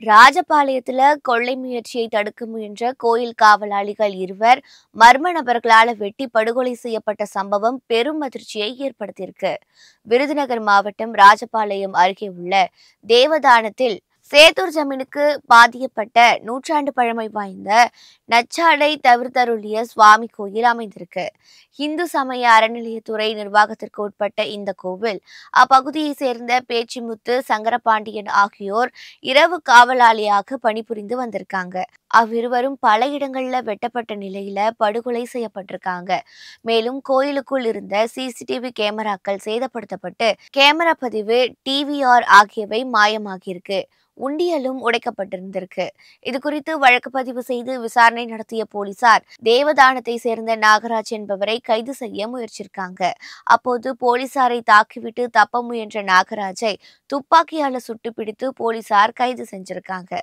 ராஜபாளையத்துல கொள்ளை முயற்சியை தடுக்க முயன்ற கோயில் காவலாளிகள் இருவர் மர்ம நபர்களால் வெட்டி படுகொலை செய்யப்பட்ட சம்பவம் பெரும் அதிர்ச்சியை ஏற்படுத்தியிருக்கு. விருதுநகர் மாவட்டம் ராஜபாளையம் அருகே உள்ள தேவதானத்தில் சேத்தூர் ஜமீனுக்கு பாதியப்பட்ட நூற்றாண்டு பழமை வாய்ந்த நச்சாடை தவிர்த்தருளிய சுவாமி கோயில் அமைந்திருக்கு. இந்து சமய அறநிலையத்துறை நிர்வாகத்திற்கு உட்பட்ட இந்த கோவில் அப்பகுதியை சேர்ந்த பேச்சிமுத்து, சங்கரபாண்டியன் ஆகியோர் இரவு காவலாளியாக பணிபுரிந்து வந்திருக்காங்க. அவ்விருவரும் பல இடங்கள்ல வெட்டப்பட்ட நிலையில படுகொலை செய்யப்பட்டிருக்காங்க. மேலும் கோயிலுக்குள் இருந்த சிசிடிவி கேமராக்கள் சேதப்படுத்தப்பட்டு கேமரா பதிவு, டிவிஆர் ஆகியவை மாயமாகியிருக்கு. உண்டியலும் உடைக்கப்பட்டிருந்திருக்கு. இது குறித்து வழக்கு பதிவு செய்து விசாரணை நடத்திய போலீசார் தேவதானத்தை சேர்ந்த நாகராஜ் என்பவரை கைது செய்ய முயற்சிருக்காங்க. அப்போது போலீசாரை தாக்கிவிட்டு தப்ப முயன்ற நாகராஜை துப்பாக்கியால சுட்டு பிடித்து போலீசார் கைது செஞ்சிருக்காங்க.